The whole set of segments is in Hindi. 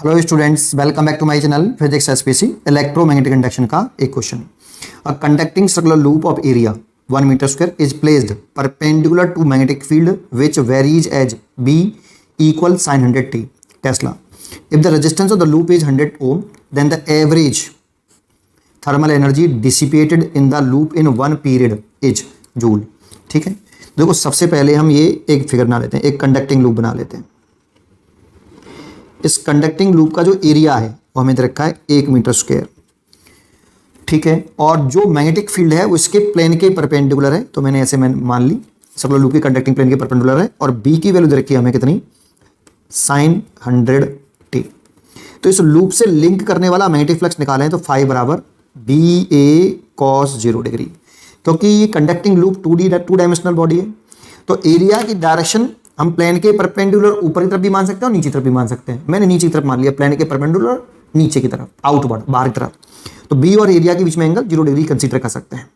Hello students, welcome back to my channel physics SPC. Electromagnetic induction का एक question. A conducting circular loop of area 1 metre square is placed perpendicular to magnetic field which varies as B equal sin 100t tesla. If the resistance of the loop is 100 ohm then the average thermal energy dissipated in the loop in 1 period is joule. ठीक है, देखो सबसे पहले हम ये एक फिगर बना लेते हैं, एक कंडक्टिंग लूप बना लेते हैं। इस कंडक्टिंग लूप का जो एरिया है वो हमें दे रखा है 1 मीटर स्क्वायर। ठीक है, और जो मैग्नेटिक फील्ड है वो इसके प्लेन के परपेंडिकुलर है, तो मैंने ऐसे मान ली सर्कुलर लूप की कंडक्टिंग प्लेन के परपेंडिकुलर है। और बी की वैल्यू दे रखी है हमें कितनी, sin 100t। तो इस लूप से लिंक करने वाला मैग्नेटिक फ्लक्स निकालें तो फाई बराबर बी ए कॉस 0 डिग्री, क्योंकि ये कंडक्टिंग लूप 2 डायमेंशनल बॉडी है। तो एरिया की डायरेक्शन हम प्लेन के परपेंडिकुलर ऊपर की तरफ भी मान सकते हैं और नीचे की तरफ भी मान सकते हैं। मैंने नीचे की तरफ मान लिया, प्लेन के परपेंडिकुलर नीचे की तरफ, आउटवर्ड बाहर की तरफ। तो बी और एरिया के बीच में एंगल 0 डिग्री कंसीडर कर सकते हैं।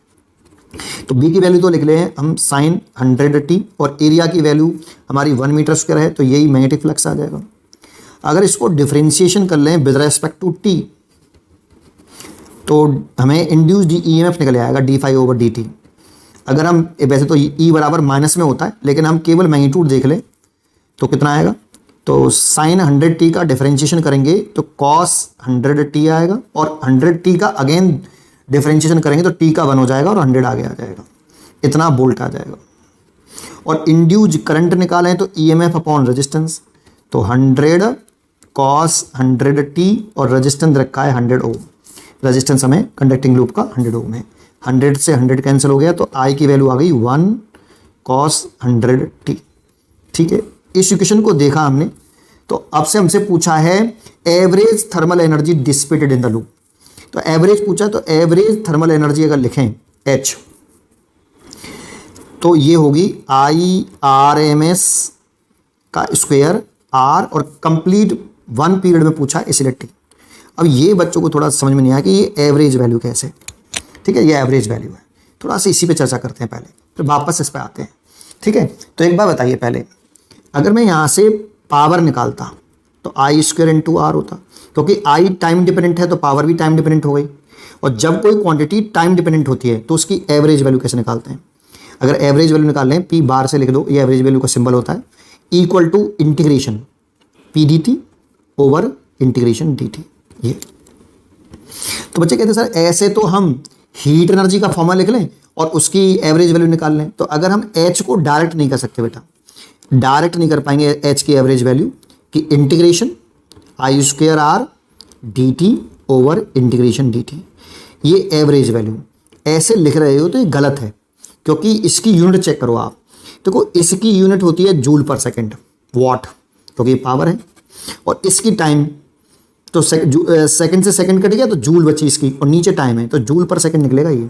तो बी की वैल्यू तो लिख ले हैं हम sin 100t और एरिया की वैल्यू हमारी 1 मीटर स्क्वायर है, तो यही मैग्नेटिक फ्लक्स आ जाएगा। अगर इसको डिफरेंशिएशन कर लें विद रेस्पेक्ट टू टी तो हमें इंड्यूस्ड ईएमएफ निकल आएगा d∅/dt। अगर हम वैसे तो E बराबर माइनस में होता है, लेकिन हम केवल मैग्नीट्यूड देख लें तो कितना आएगा। तो sin 100t का डिफरेंशिएशन करेंगे तो cos 100t आएगा, और 100t का अगेन डिफरेंशिएशन करेंगे तो t का 1 हो जाएगा और 100 आगे आ जाएगा, इतना वोल्ट आ जाएगा। और इंड्यूज करंट निकालें तो EMF अपॉन रेजिस्टेंस, तो 100 cos 100t और रेजिस्टेंस रखा है 100 ओम। रेजिस्टेंस हमें कंडक्टिंग लूप का 100 ओम है। 100 से 100 कैंसिल हो गया तो I की वैल्यू आ गई 1 cos 100t। ठीक है, इस इक्वेशन को देखा हमने। तो अब से हमसे पूछा है average thermal energy dissipated in the loop. तो एवरेज पूछा, तो एवरेज थर्मल एनर्जी अगर लिखें H तो ये होगी IRMS का स्क्वायर R, और कंप्लीट 1 पीरियड में पूछा इसलिए T। अब ये बच्चों को थोड़ा समझ में नहीं आया कि ये एवरेज वैल्यू कैसे। ठीक है, ये एवरेज वैल्यू है। थोड़ा सा इसी पे चर्चा करते हैं पहले, फिर वापस इस पे आते हैं। ठीक है, तो एक बार बताइए पहले, अगर मैं यहाँ से पावर निकालता तो I² इंटू R होता, क्योंकि I टाइम डिपेंडेंट है तो पावर भी टाइम डिपेंडेंट हो गई। और जब कोई क्वांटिटी टाइम डिपेंडेंट होती है तो उसकी एवरेज वैल्यू कैसे निकालते हैं। अगर एवरेज वैल्यू निकाल लें, P बार से लिख दो, ये एवरेज वैल्यू का सिंबल होता है, equal to integration P/dt over integration dt। ये तो बच्चे कहते हैं सर ऐसे तो हम हीट एनर्जी का फॉर्मूला लिख लें और उसकी एवरेज वैल्यू निकाल लें। तो अगर हम H को डायरेक्ट नहीं कर सकते बेटा, डायरेक्ट नहीं कर पाएंगे H की एवरेज वैल्यू कि integration I² dt over integration dt, ये एवरेज वैल्यू ऐसे लिख रहे हो तो ये गलत है, क्योंकि इसकी यूनिट चेक करो आप। देखो इसकी यूनिट होती है जूल पर सेकेंड, वाट, क्योंकि ये पावर है। और इसकी टाइम तो सेकंड से सेकंड कट गया तो जूल बची इसकी, और नीचे टाइम है तो जूल पर सेकंड निकलेगा ये।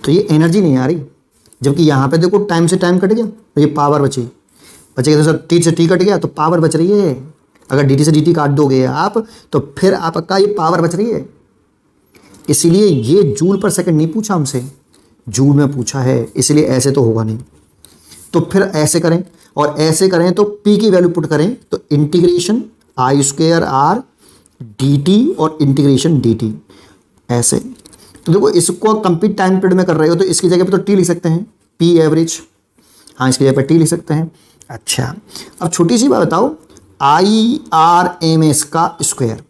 तो ये एनर्जी नहीं आ रही, जबकि यहाँ पे देखो टाइम से टाइम कट गया तो ये पावर बची। बचेगा तो सर टी से टी कट गया तो पावर बच रही है। अगर dt से dt काट दोगे आप तो फिर आपका ये पावर बच रही है। इसीलिए ये जूल पर सेकंड नहीं पूछा हमसे, जूल में पूछा है, इसलिए ऐसे तो होगा नहीं। तो फिर ऐसे करें, और ऐसे करें तो P की वैल्यू पुट करें तो इंटीग्रेशन I² R dt और इंटीग्रेशन dt ऐसे। तो देखो इसको कंप्लीट टाइम पीरियड में कर रहे हो तो इसकी जगह पे तो T लिख सकते हैं, P एवरेज, हाँ इसकी जगह पे T लिख सकते हैं। अच्छा, अब छोटी सी बात बताओ, IRMS का स्क्वायर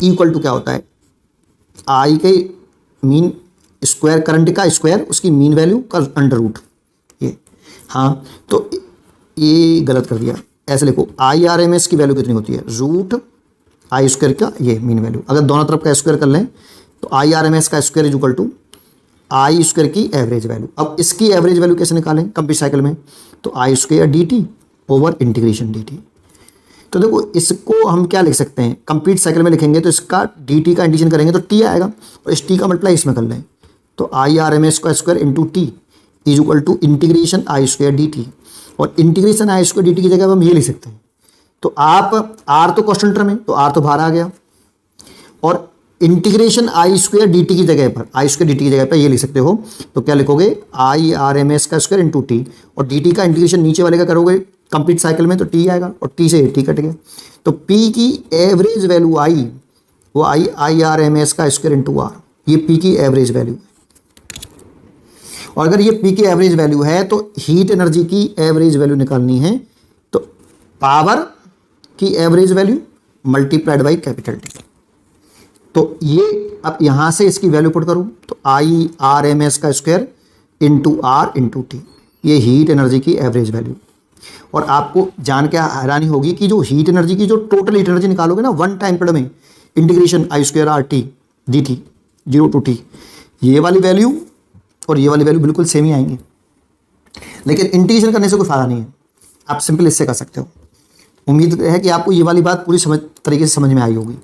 इक्वल टू क्या होता है, I के मीन स्क्वायर, करंट का स्क्वायर, उसकी मीन वैल्यू का अंडर रूट। ये हाँ, तो ये गलत कर दिया, ऐसे लिखो IRMS की वैल्यू कितनी होती है, रूट I² का ये मीन वैल्यू। अगर दोनों तरफ का स्क्वायर कर लें तो IRMS का square is equal to I² की एवरेज वैल्यू। अब इसकी एवरेज वैल्यू कैसे निकालें कंप्लीट साइकिल में, तो I² dt over integration dt। तो देखो इसको हम क्या लिख सकते हैं, कंप्लीट साइकिल में लिखेंगे तो इसका dt का इंटीग्रेशन करेंगे तो t आएगा, और इस t का मल्टीप्लाई इसमें कर लें तो IRMS का square into t is equal to integration I² dt। और इंटीग्रेशन I² dt की जगह हम ये लिख सकते हैं, तो आप R तो कांस्टेंट टर्म है तो R तो बाहर आ गया, और इंटीग्रेशन I² dt की जगह पर, I² dt की जगह पर ये लिख सकते हो, तो क्या लिखोगे IRMS का स्क्वायर इंटू टी, और dt का इंटीग्रेशन नीचे वाले का करोगे कंप्लीट साइकिल में तो टी आएगा और टी से टी कट गया, तो पी की एवरेज वैल्यू आई, वो आई आर एम एस का स्क्वायर इंटू आर, ये पी की एवरेज वैल्यू है। और अगर ये पी की एवरेज वैल्यू है तो हीट एनर्जी की एवरेज वैल्यू निकालनी है, तो पावर की average value multiplied by capital T. तो ये अब यहां से इसकी वैल्यू पुट करूं तो आई आर एम एस का square into R into T, ये हीट एनर्जी की एवरेज वैल्यू। और आपको जान के हैरानी होगी कि जो हीट एनर्जी की जो टोटल हीट एनर्जी निकालोगे ना वन टाइम पीरियड में, integration I square R T D T 0 to T, ये वाली वैल्यू और ये वाली वैल्यू बिल्कुल सेम ही आएंगी, लेकिन इंटीग्रेशन करने से कोई फायदा नहीं है, आप सिंपल इससे कर सकते हो। उम्मीद है कि आपको ये वाली बात पूरी तरीके से समझ में आई होगी।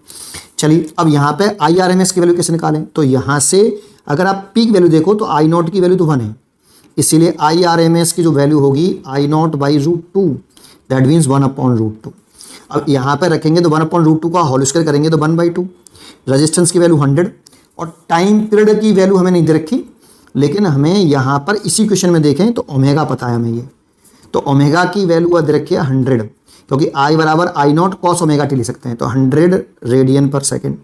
चलिए अब यहाँ पे आई आर एम एस की वैल्यू कैसे निकालें, तो यहाँ से अगर आप पी की वैल्यू देखो तो आई नॉट की वैल्यू तो 1 है, इसीलिए आई आर एम एस की जो वैल्यू होगी आई नॉट बाई √2, दैट मीन्स 1/√2। अब यहाँ पे रखेंगे तो 1/√2 का होल स्क्वायर करेंगे तो 1/2। रजिस्टेंस की वैल्यू 100 और टाइम पीरियड की वैल्यू हमें नहीं दे रखी, लेकिन हमें यहाँ पर इसी क्वेश्चन में देखें तो ओमेगा पता है हमें, ये तो ओमेगा की वैल्यू दे रखी है 100, क्योंकि आई बराबर आई नॉट कॉस ओमेगा टी लिख सकते हैं, तो 100 रेडियन पर सेकेंड,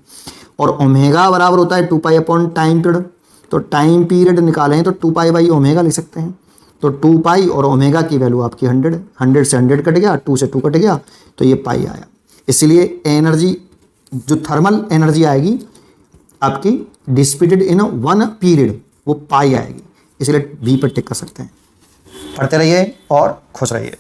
और ओमेगा बराबर होता है 2 पाई अपॉन टाइम पीरियड, तो टाइम पीरियड निकालें तो 2 पाई बाई ओमेगा लिख सकते हैं, तो 2 पाई और ओमेगा की वैल्यू आपकी 100, 100 से 100 कट गया, 2 से 2 कट गया, तो ये पाई आया। इसलिए एनर्जी जो थर्मल एनर्जी आएगी आपकी डिसिपेटेड इन 1 पीरियड, वो पाई आएगी, इसलिए बी पर टिक कर सकते हैं। पढ़ते रहिए और खुश रहिए।